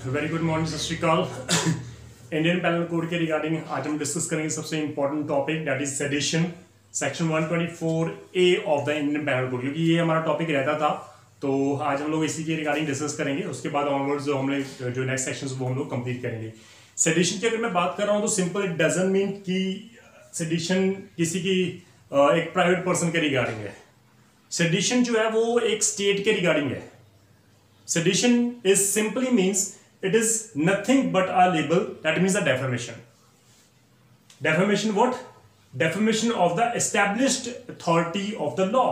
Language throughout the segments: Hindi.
वेरी गुड मॉर्निंग, सत श्रीकाल। इंडियन पैनल कोड के रिगार्डिंग आज हम डिस्कस करेंगे सबसे important topic that is sedition, section 124A of the Indian panel code, क्योंकि ये हमारा टॉपिक रहता था। तो आज हम लोग इसी के रिगार्डिंग डिस्कस करेंगे। उसके बाद ऑनवर्ड्स जो हम लोग जो नेक्स्ट सेक्शन वो हम लोग कंप्लीट करेंगे। सेडिशन की अगर मैं बात कर रहा हूँ तो सिंपल इट डजंट मीन कि सेडिशन किसी की एक प्राइवेट पर्सन के रिगार्डिंग है। सेडिशन जो है वो एक स्टेट के रिगार्डिंग है। Sedition is simply means it is nothing but a label that means a defamation. Defamation what? Defamation of the established authority of the law.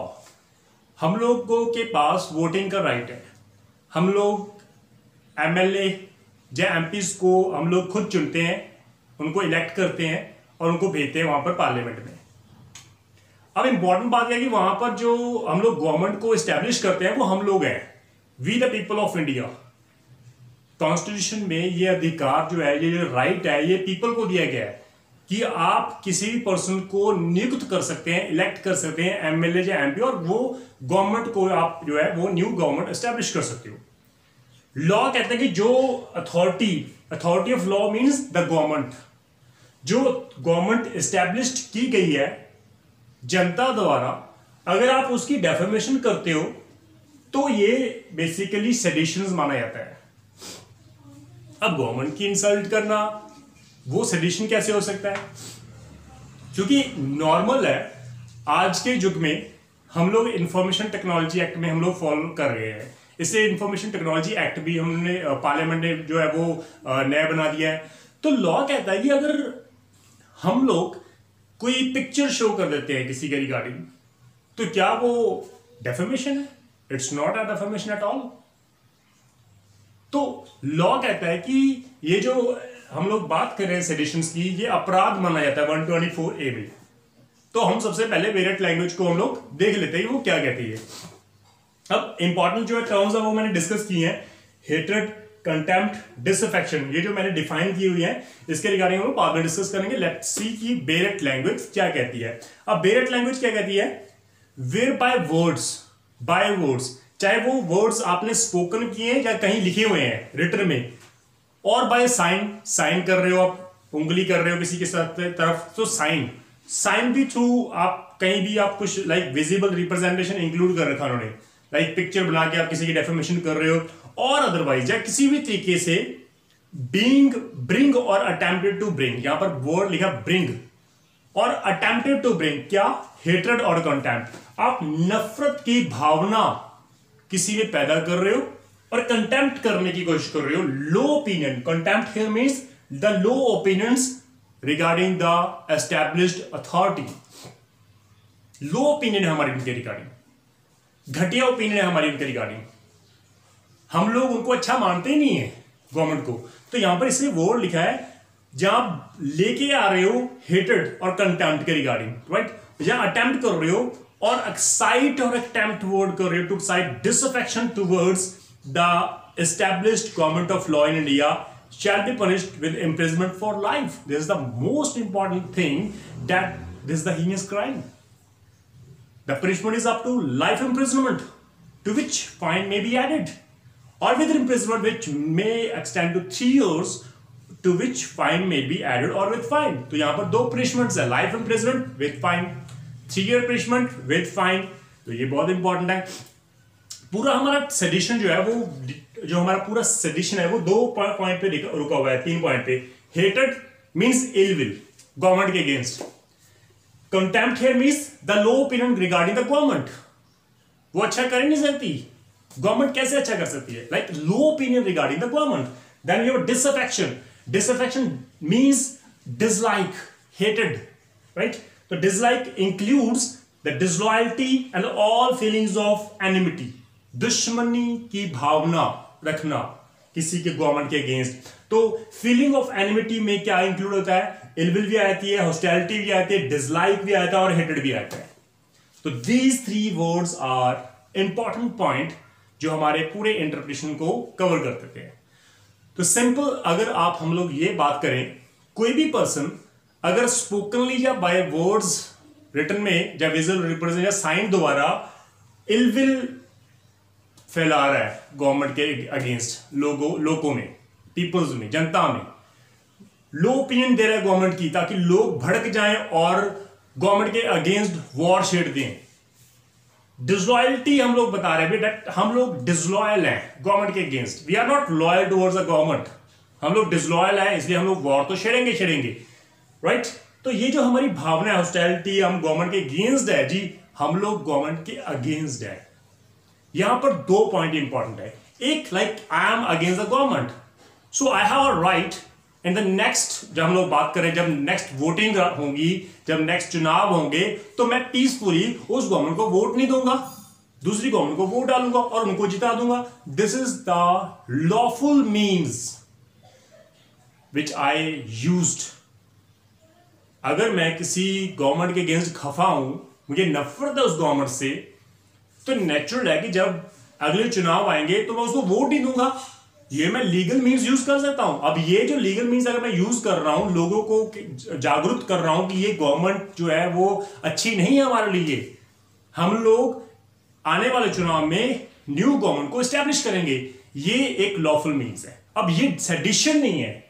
हम लोगों के पास वोटिंग का राइट है। हम लोग एमएलए या एमपीज को हम लोग खुद चुनते हैं, उनको इलेक्ट करते हैं और उनको भेजते हैं वहां पर पार्लियामेंट में। अब इंपॉर्टेंट बात है कि वहां पर जो हम लोग गवर्नमेंट को एस्टेब्लिश करते हैं वो हम लोग हैं, we the people of India. Constitution में ये अधिकार जो है, ये जो राइट है, ये पीपल को दिया गया है कि आप किसी भी पर्सन को नियुक्त कर सकते हैं, इलेक्ट कर सकते हैं एमएलए या एमपी, और वो गवर्नमेंट को आप जो है वो न्यू गवर्नमेंट एस्टेब्लिश कर सकते हो। लॉ कहते हैं कि जो authority of law means the government, जो गवर्नमेंट एस्टेब्लिश की गई है जनता द्वारा, अगर आप उसकी डेफेमेशन करते हो तो ये बेसिकली सेडिशंस माना जाता है। अब गवर्नमेंट की इंसल्ट करना वो सेडिशन कैसे हो सकता है? क्योंकि नॉर्मल है, आज के युग में हम लोग इंफॉर्मेशन टेक्नोलॉजी एक्ट में हम लोग फॉलो कर रहे हैं। इससे इंफॉर्मेशन टेक्नोलॉजी एक्ट भी हमने पार्लियामेंट ने जो है वो नया बना दिया है। तो लॉ कहता है कि अगर हम लोग कोई पिक्चर शो कर देते हैं किसी के रिगार्डिंग, तो क्या वो डेफेमेशन है? It's not a defamation at all. तो लॉ कहता है कि ये जो हम लोग बात कर रहे हैं सेडिशंस की, ये अपराध माना जाता है 124A में। तो हम सबसे पहले वेरिएंट लैंग्वेज को हम लोग देख लेते हैं वो क्या कहती है। अब इंपॉर्टेंट जो है टर्म्स है वो मैंने डिस्कस की हैं, हेट्रेड, कंटेम्प्ट, डिसअफेक्शन, ये जो मैंने डिफाइन की हुई है, इसके रिगार्डिंग हम लोग बाद में डिस्कस करेंगे। लेट्स सी कि वेरिएंट लैंग्वेज क्या कहती है। अब वेरिएंट लैंग्वेज क्या कहती है? वेयर बाय वर्ड्स, चाहे वो वर्ड्स आपने स्पोकन किए हैं या कहीं लिखे हुए हैं रिटन में, और बाय साइन कर रहे हो, आप उंगली कर रहे हो किसी के साथ तरफ, तो साइन भी थ्रू आप कहीं भी आप कुछ लाइक विजिबल रिप्रेजेंटेशन इंक्लूड कर रखा उन्होंने, लाइक पिक्चर बना के आप किसी की डेफेमेशन कर रहे हो, और अदरवाइज या किसी भी तरीके से ब्रिंग और अटेम्प्टेड टू ब्रिंग, यहां पर वर्ड लिखा ब्रिंग और अटेम्प्टेड टू ब्रिंग, क्या? हेट्रेड और कंटेम्प्ट। आप नफरत की भावना किसी में पैदा कर रहे हो और कंटेम्प्ट करने की कोशिश कर रहे हो। Low opinion, contempt here means the low opinions regarding the established authority. Low opinion है हमारी उनके रिगार्डिंग, घटिया ओपिनियन है हमारी उनके रिगार्डिंग। हम लोग उनको अच्छा मानते ही नहीं है गवर्नमेंट को। तो यहां पर इसलिए वर्ड लिखा है जहां आप लेके आ रहे हो हेटेड और कंटेम्प्ट के रिगार्डिंग, राइट? जहां अटेम्प्ट कर रहे हो और एक्साइट और अटेम्प्ट वर्ड कर रहे हो, to excite disaffection towards the established government of law in India shall be punished with imprisonment for life. This is the most important thing, that this is the heinous crime. The punishment is up to life imprisonment, to which fine may be added, or with imprisonment which may extend to 3 years, to which fine may be added, or with fine. तो यहाँ पर 2 punishments है, life imprisonment with fine, 3 year punishment with fine। तो ये बहुत इंपॉर्टेंट है। पूरा हमारा सेडिशन जो है वो, जो हमारा पूरा सेडिशन है वो 2 पॉइंट पे रुका हुआ है, 3 पॉइंट पे। Hated means ill will, government के against. Contempt here means the low opinion regarding the government. वो अच्छा कर ही नहीं सकती, गवर्नमेंट कैसे अच्छा कर सकती है? Like low opinion regarding the government. Then you have disaffection means dislike, hated, right? तो dislike includes the disloyalty and all feelings of enmity, दुश्मनी की भावना रखना किसी के गवर्नमेंट के अगेंस्ट। तो फीलिंग ऑफ एनिमिटी में क्या इंक्लूड होता है? इलविल भी आती है, हॉस्टिलिटी भी आती है, डिसलाइक भी आता है और हेटेड भी आता है। तो these 3 words are important point जो हमारे पूरे इंटरप्रिटेशन को कवर कर देते हैं। तो सिंपल अगर आप हम लोग ये बात करें, कोई भी पर्सन अगर स्पोकनली या बाय वर्ड्स रिटन में या विजुअल रिप्रेजेंट या साइन द्वारा इलविल फैला रहा है गवर्नमेंट के अगेंस्ट लोगों में, पीपल्स में, जनता में लो ओपिनियन दे रहा है गवर्नमेंट की, ताकि लोग भड़क जाएं और गवर्नमेंट के अगेंस्ट वॉर छेड़ दें। डिसलॉयल्टी हम लोग बता रहे हैं दैट हम लोग डिसलॉयल हैं गवर्नमेंट के against, we are not loyal towards the government, हम लोग डिसलॉयल हैं, इसलिए हम लोग वॉर तो छेड़ेंगे, राइट। तो ये जो हमारी भावना है हॉस्टिलिटी, हम गवर्नमेंट के अगेंस्ट है जी, हम लोग गवर्नमेंट के अगेंस्ट है। यहां पर दो पॉइंट इंपॉर्टेंट है, एक like I am against the government, so I have a right in the next, जब हम लोग बात करें, जब नेक्स्ट वोटिंग होगी, जब नेक्स्ट चुनाव होंगे, तो मैं पीसफुली उस गवर्नमेंट को वोट नहीं दूंगा, दूसरी गवर्नमेंट को वोट डालूंगा और उनको जिता दूंगा। This is the lawful means which I used. अगर मैं किसी गवर्नमेंट के अगेंस्ट खफा हूं, मुझे नफरत है उस गवर्नमेंट से, तो नेचुरल है कि जब अगले चुनाव आएंगे तो मैं उसको वोट नहीं दूंगा। ये मैं लीगल मीन्स यूज कर सकता हूं। अब ये जो लीगल मीन्स अगर मैं यूज कर रहा हूं, लोगों को जागरूक कर रहा हूं कि ये गवर्नमेंट जो है वो अच्छी नहीं है हमारे लिए, हम लोग आने वाले चुनाव में न्यू गवर्नमेंट को एस्टैब्लिश करेंगे, ये एक लॉफुल मीन्स है। अब ये सेडिशन नहीं है,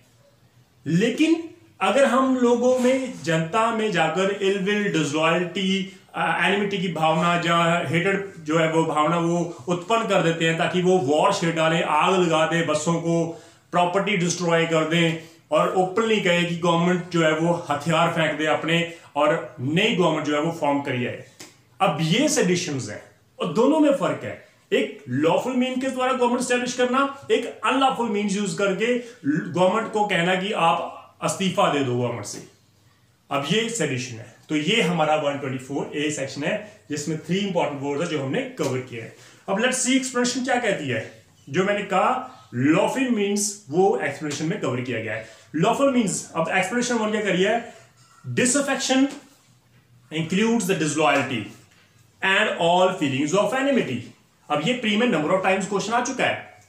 लेकिन अगर हम लोगों में, जनता में जाकर इलविल, डिसलॉयल्टी, एनिमिटी की भावना, जहां हेटेड जो है वो भावना वो उत्पन्न कर देते हैं, ताकि वो वॉर छेड़ डालें, आग लगा दें बसों को, प्रॉपर्टी डिस्ट्रॉय कर दें और ओपनली कहे कि गवर्नमेंट जो है वो हथियार फेंक दे अपने और नई गवर्नमेंट जो है वो फॉर्म करी है। अब ये सेडिशंस है और दोनों में फर्क है, एक लॉफुल मीन के द्वारा गवर्नमेंट स्टैब्लिश करना, एक अनलॉफुल मीन्स यूज करके गवर्नमेंट को कहना कि आप अस्तीफा दे दो गवर्नमेंट से। अब ये सेडिशन है। तो ये हमारा 124A सेक्शन है, जिसमें 3 इंपॉर्टेंट वर्ड्स है जो हमने कवर किया है। अब लेट्स सी एक्सप्रेशन क्या कहती है। जो मैंने कहा लॉफुल मीन्स, वो एक्सप्रेशन में कवर किया गया है। लॉफुल मीन्स, अब एक्सप्रेशन 1 क्या करिए, disaffection includes the disloyalty and all feelings of enmity. अब ये प्री में नंबर ऑफ टाइम्स क्वेश्चन आ चुका है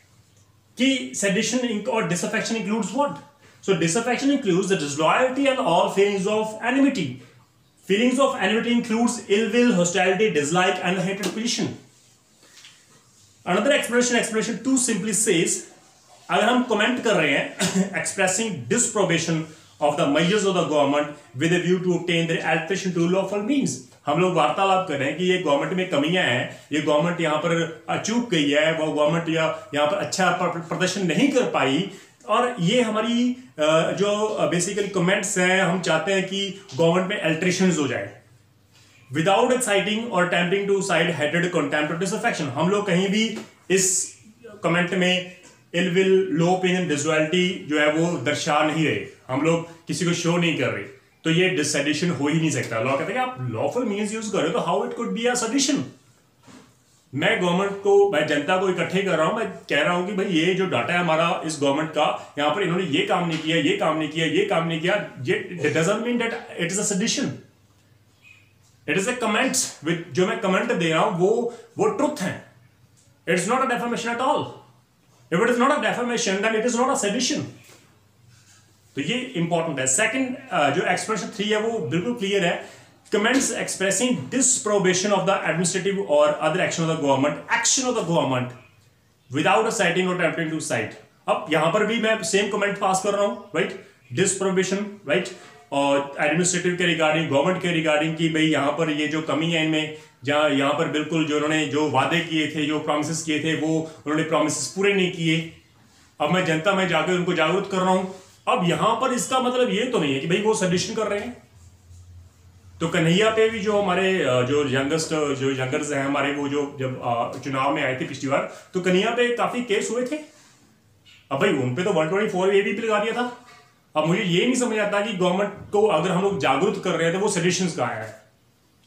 कि सेडिशन और disaffection includes what. So disaffection includes the disloyalty and all feelings of enmity. Feelings of enmity includes ill will, hostility, dislike, and hatred position. Another expression 2 simply says, अगर हम comment कर रहे हैं expressing disapprobation of the measures of the government with a view to obtain their alteration to lawful means. हम लोग वार्तालाप कर रहे हैं कि ये गवर्नमेंट में कमियां हैं, ये गवर्नमेंट यहाँ पर चूक गई है, वो गवर्नमेंट यहाँ पर अच्छा प्रदर्शन नहीं कर पाई, और ये हमारी जो बेसिकली कमेंट्स हैं, हम चाहते हैं कि गवर्नमेंट में अल्टरेशंस हो जाए विदाउट एक्साइटिंग और tempting to side hated contempt और डिसअफेक्शन। हम लोग कहीं भी इस कमेंट में ill will, low opinion, disloyalty जो है वो दर्शा नहीं रहे, हम लोग किसी को शो नहीं कर रहे, तो ये डिससेडिशन हो ही नहीं सकता। लॉ कहते हैं कि आप लॉफुल मीन्स यूज कर रहे हो, तो how it could be a sedition. मैं गवर्नमेंट को, मैं जनता को इकट्ठे कर रहा हूं, मैं कह रहा हूं कि भाई ये जो डाटा है हमारा इस गवर्नमेंट का, यहां पर इन्होंने ये काम नहीं किया, ये काम नहीं किया, ये काम नहीं किया, ये doesn't mean that it is a sedition, it is a comment. जो मैं कमेंट दे रहा हूं वो ट्रुथ है, it is not a defamation at all. If it is not a defamation then it is not a sedition. तो ये इंपॉर्टेंट है। सेकंड जो एक्सप्रेशन 3 है वो बिल्कुल क्लियर है, comments expressing disapprobation of the administrative or other action of the government without a citing or attempting to cite। अब यहां पर भी मैं सेम कमेंट पास कर रहा हूं, राइट, डिसअप्रोबेशन, राइट, और एडमिनिस्ट्रेटिव के रिगार्डिंग, गवर्नमेंट के रिगार्डिंग कि भाई यहां पर ये जो कमी है इनमें, जहां यहां पर बिल्कुल जो उन्होंने जो वादे किए थे, जो प्रॉमिसेस किए थे, वो उन्होंने प्रॉमिसेस पूरे नहीं किए। अब मैं जनता में जाकर उनको जागरूक कर रहा हूं। अब यहां पर इसका मतलब ये तो नहीं है कि भाई वो सेडिशन कर रहे हैं। तो कन्हैया पे भी जो हमारे जो यंगर्स हैं हमारे, वो जो जब चुनाव में आए थे पिछली बार, तो कन्हैया पे काफी केस हुए थे। अब भाई उन पे तो 124A भी लगा दिया था। अब मुझे ये नहीं समझ आता कि गवर्नमेंट को अगर हम लोग जागरूक कर रहे हैं तो वो सेडिशंस कहाँ है।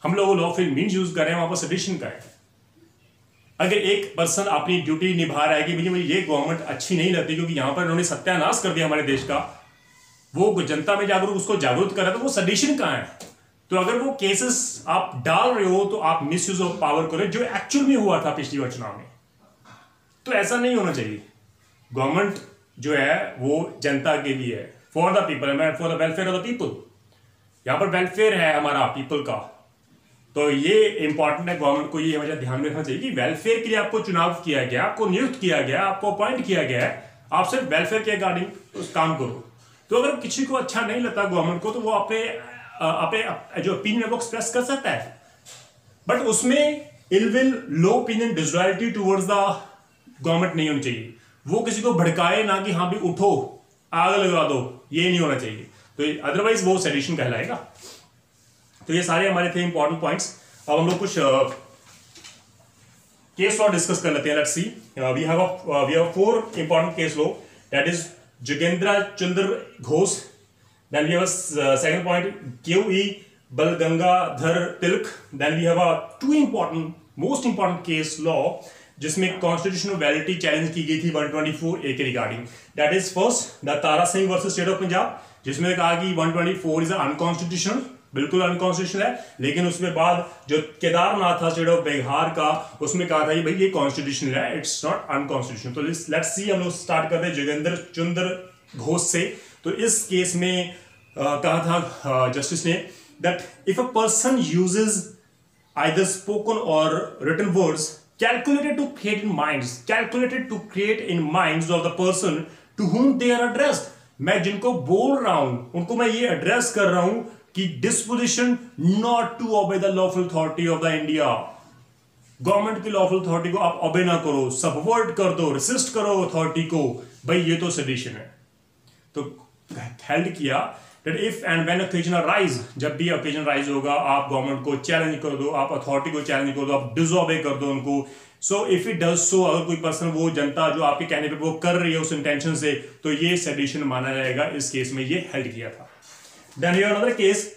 हम लोग लॉफुल मीन्स यूज कर रहे हैं, वहां पर सेडिशन का है। अगर एक पर्सन अपनी ड्यूटी निभा रहा है कि मुझे ये गवर्नमेंट अच्छी नहीं लगती क्योंकि यहां पर उन्होंने सत्यानाश कर दिया हमारे देश का, वो जनता में जागरूक उसको जागरूक कर रहा है, तो वो सेडिशन कहाँ है। तो अगर वो केसेस आप डाल रहे हो तो आप मिसयूज ऑफ पावर करो, जो एक्चुअल में हुआ था पिछली बार चुनाव में। तो ऐसा नहीं होना चाहिए। गवर्नमेंट जो है वो जनता के लिए है, for the people, for the welfare of the people. यहां पर वेलफेयर है हमारा पीपल का, तो ये इंपॉर्टेंट है। गवर्नमेंट को ये हमेशा ध्यान में रखना चाहिए कि वेलफेयर के लिए आपको चुनाव किया गया, आपको नियुक्त किया गया, आपको अपॉइंट किया गया है, आप सिर्फ वेलफेयर के अकॉर्डिंग उस काम करो। तो अगर किसी को अच्छा नहीं लगता गवर्नमेंट को, तो वो अपने जो ओपिनियन है वो एक्सप्रेस कर सकता है, बट उसमें ill will, low opinion, disloyalty towards the government नहीं होनी चाहिए। वो किसी को भड़काए ना कि हाँ भी उठो आग लगा दो, ये नहीं होना चाहिए, तो अदरवाइज वो सेडिशन कहलाएगा। तो ये सारे हमारे थे इंपॉर्टेंट पॉइंट्स। अब हम लोग कुछ केस लॉ डिस्कस कर लेते हैं। Let's see, we have 4 important case law, that is Jogendra Chandra Ghosh, then we have a second point QE Balgangadhar Tilak, then we have a 2 most important case law जिसमें कॉन्स्टिट्यूशनल वैलिडिटी चैलेंज की गई थी 124A के regarding. That is first the Tara Singh versus state of Punjab, जिसमें कहा कि 124 इज अनकॉन्स्टिट्यूशनल, बिल्कुल अनकॉन्स्टिट्यूशनल है। लेकिन उसमें बाद जो केदारनाथ था स्टेट ऑफ बिहार का, उसमें कहा था कि भाई ये कॉन्स्टिट्यूशनल है, इट्स नॉट अनकॉन्स्टिट्यूशनल। तो लेट्स सी, हम लोग स्टार्ट करते हैं जोगेंद्र चंद्र घोष से। तो इस केस में कहा था जस्टिस ने that if a person uses either spoken or written words calculated to create in minds of the person to whom they are addressed। मैं जिनको बोल रहा हूं उनको मैं ये एड्रेस कर रहा हूं कि disposition not to obey the lawful authority of the India। Government की लॉफुल अथॉरिटी को आप ओबे ना करो, सबवर्ट कर दो, रेसिस्ट करो अथॉरिटी को, भाई ये तो सेडिशन है। तो हेल्ड किया that if and when occasion arise, जब भी occasion rise होगा, आप गवर्नमेंट को चैलेंज कर दो, आप अथॉरिटी को चैलेंज कर दो, आप डिसओबे कर दो उनको। So if it does so, अगर कोई पर्सन, वो जनता जो आपके कहने पे वो कर रही है उस इंटेंशन से, तो ये सेडिशन माना जाएगा। इस केस में ये हेल्ड किया था। देन हियर अनदर केस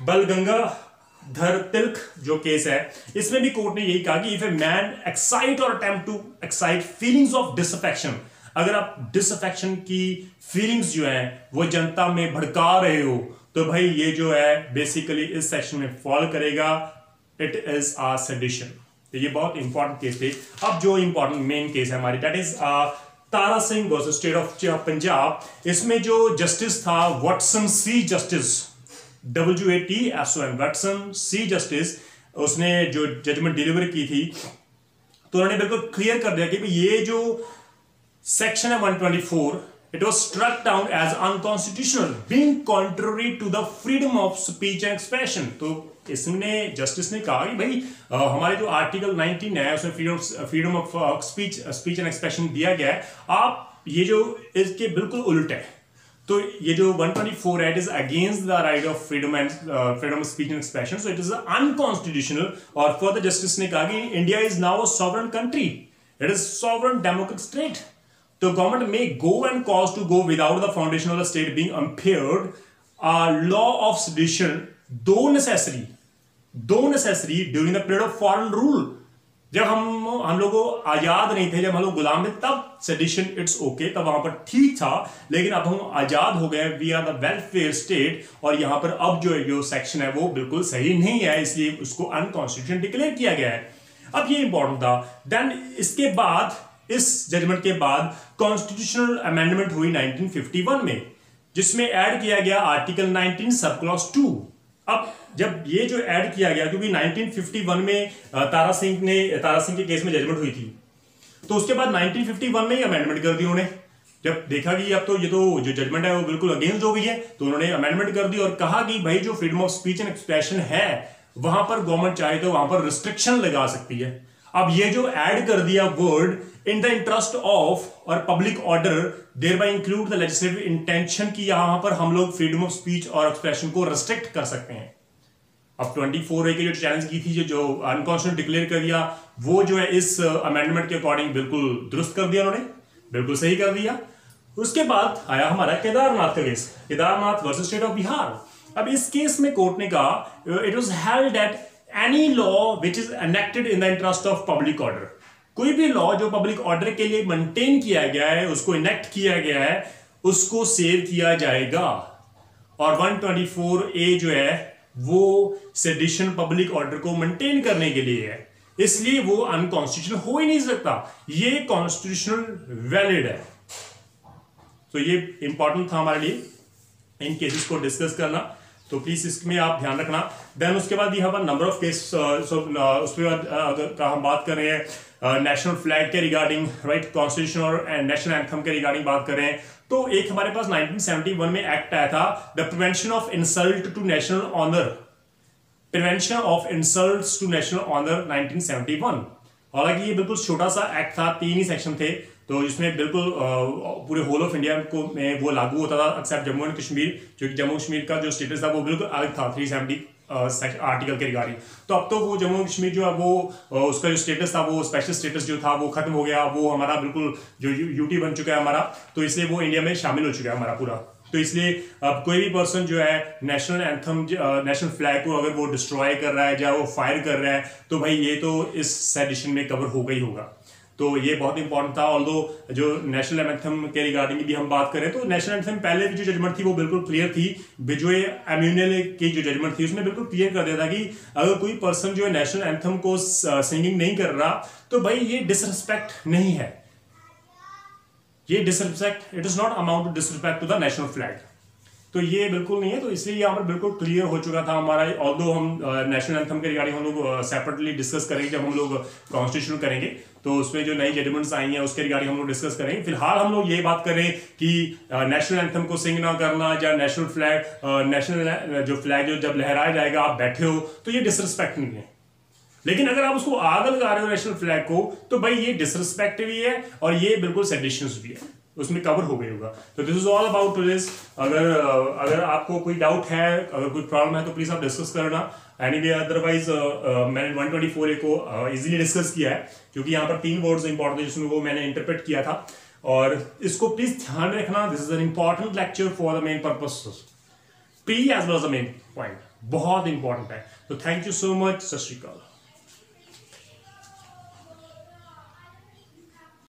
बलगंगाधर तिलक जो केस है, इसमें भी कोर्ट ने यही कहा कि इफ ए मैन एक्साइट और attempt to excite feelings of disaffection, अगर आप डिसअफेक्शन की फीलिंग्स जो है वो जनता में भड़का रहे हो, तो भाई ये जो है बेसिकली इस सेक्शन में फॉल करेगा, इट इज अ सेडिशन। तो ये बहुत इंपॉर्टेंट केस थे। अब जो इंपॉर्टेंट मेन केस है हमारी, that is Tara Singh versus state of Punjab. इसमें जो जस्टिस था Watson C justice, WATSON, Watson C justice, उसने जो जजमेंट डिलीवर की थी, तो उन्होंने बिल्कुल क्लियर कर दिया कि ये जो सेक्शन है 124, it was struck down as unconstitutional, being contrary to the freedom of speech and expression। तो इसमें जस्टिस ने कहा कि भाई हमारे जो आर्टिकल 19 है उसमें freedom of speech and expression दिया गया है, आप ये जो इसके बिल्कुल उल्ट है। तो ये जो 124 है, it is against the right of freedom of speech and expression, so it is unconstitutional. और फर्दर जस्टिस ने कहा कि India is now a sovereign country, it is sovereign democratic state. तो government may go and cause to go without the foundation of the state being impaired, law of sedition, though necessary during the period of foreign rule। जब हम लोग आजाद नहीं थे, जब हम लोग गुलाम थे, तब सेडिशन इट्स ओके, तब वहां पर ठीक था। लेकिन अब हम आजाद हो गए, we are the welfare state, और यहां पर अब जो सेक्शन है वो बिल्कुल सही नहीं है, इसलिए उसको अनकॉन्स्टिट्यूशनल डिक्लेयर किया गया है। अब ये इंपॉर्टेंट था। देन इसके बाद, इस जजमेंट के बाद कॉन्स्टिट्यूशनल अमेंडमेंट हुई 1951 में, जिसमें ऐड किया गया आर्टिकल 19 सब क्लॉज 2। अब जब ये जो ऐड किया गया, क्योंकि 1951 में तारा सिंह के केस में जजमेंट हुई थी, तो उसके बाद 1951 में ही अमेंडमेंट कर दी उन्होंने। जब देखा कि अब तो ये तो जो जजमेंट है वो बिल्कुल अगेंस्ट हो गई है, तो उन्होंने अमेंडमेंट कर दी और कहा कि भाई जो freedom of speech and expression है, वहां पर गवर्नमेंट चाहे तो वहां पर रिस्ट्रिक्शन लगा सकती है। अब ये जो ऐड कर दिया word in the interest of और public order, thereby include the legislative intention, की यहां पर हम लोग फ्रीडम ऑफ स्पीच और एक्सप्रेशन को रिस्ट्रिक्ट कर सकते हैं। अब 24A की जो चैलेंज की थी, जो अनकॉन्स्टिट्यूशनल डिक्लेयर कर दिया, वो जो है इस अमेंडमेंट के अकॉर्डिंग बिल्कुल दुरुस्त कर दिया उन्होंने, बिल्कुल सही कर दिया। उसके बाद आया हमारा केदारनाथ का case, Kedarnath versus state of Bihar. अब इस केस में कोर्ट ने कहा, it was held that any law which is enacted in the interest of public order, कोई भी लॉ जो पब्लिक ऑर्डर के लिए मेंटेन किया गया है, उसको इनेक्ट किया गया है, उसको सेव किया जाएगा। और 124A जो है वो सेडिशन पब्लिक ऑर्डर को मेंटेन करने के लिए है, इसलिए वो अनकॉन्स्टिट्यूशनल हो ही नहीं सकता, ये कॉन्स्टिट्यूशनल वैलिड है। तो ये इंपॉर्टेंट था हमारे लिए इन केसेस को डिस्कस करना, तो प्लीज इसमें आप ध्यान रखना। देन उसके बाद we have a number of case, उसके बाद अगर हम बात कर रहे हैं नेशनल फ्लैग के रिगार्डिंग, राइट, कॉन्स्टिट्यूशन और नेशनल एंथम के रिगार्डिंग बात करें तो एक हमारे पास 1971 में एक्ट आया था, the prevention of insult to national honour, prevention of insults to national honour 1971। हालांकि ये बिल्कुल छोटा सा एक्ट था, 3 ही सेक्शन थे, तो इसमें बिल्कुल पूरे होल ऑफ इंडिया को में वो लागू होता था एक्सेप्ट जम्मू एंड कश्मीर, जो कि जम्मू कश्मीर का जो स्टेटस था वो बिल्कुल अलग था 370 आर्टिकल के रिगार्डिंग। तो अब तो वो जम्मू कश्मीर जो है वो उसका जो स्टेटस था, वो स्पेशल स्टेटस जो था वो खत्म हो गया, वो हमारा बिल्कुल जो यूटी बन चुका है हमारा, तो इसलिए वो इंडिया में शामिल हो चुका है हमारा पूरा। तो इसलिए अब कोई भी पर्सन जो है नेशनल एंथम, नेशनल फ्लैग को अगर वो डिस्ट्रॉय कर रहा है या वो फायर कर रहा है, तो भाई ये तो इस सेडिशन में कवर होगा ही होगा। तो ये बहुत इंपॉर्टेंट था। ऑल्दो जो नेशनल एंथम के रिगार्डिंग भी हम बात करें तो नेशनल एंथम पहले की जो जजमेंट थी वो बिल्कुल क्लियर थी, बिजोय एम्यूनल की जो जजमेंट थी उसमें बिल्कुल क्लियर कर दिया था कि अगर कोई पर्सन जो है नेशनल एंथम को सिंगिंग नहीं कर रहा तो भाई ये डिसरिस्पेक्ट नहीं है, ये disrespect, it is not amount to disrespect to the national flag, तो ये बिल्कुल नहीं है। तो इसलिए यहाँ पर बिल्कुल क्लियर हो चुका था हमारा। ऑल्दो हम नेशनल एंथम के रिगार्डिंग हम लोग सेपरेटली डिस्कस करेंगे जब हम लोग कॉन्स्टिट्यूशन करेंगे, तो उसमें जो नई जजमेंट्स आई हैं उसके रिगार्डिंग हम लोग डिस्कस करेंगे। फिलहाल हम लोग ये बात करें कि नेशनल एंथम को सिंग ना करना या नेशनल फ्लैग, नेशनल जो फ्लैग जो जब लहराया जाएगा आप बैठे हो तो ये डिसरिस्पेक्ट नहीं है, लेकिन अगर आप उसको आग लगा रहे हो नेशनल फ्लैग को तो भाई ये डिसरिस्पेक्ट भी है और ये बिल्कुल सेडिशंस भी है, उसमें कवर हो गई होगा। तो this is all about this. अगर आपको कोई डाउट है, अगर कोई प्रॉब्लम है तो प्लीज आप डिस्कस करना। एनीवे अदरवाइज मैंने 124A को इजीली डिस्कस किया है क्योंकि यहाँ पर 3 वर्ड्स इंपॉर्टेंट है जिसमें वो मैंने इंटरप्रेट किया था, और इसको प्लीज ध्यान रखना। This is an important lecture for the main purpose, pre as well as the main point, बहुत इंपॉर्टेंट है। तो थैंक यू सो मच, सत श्री अकाल।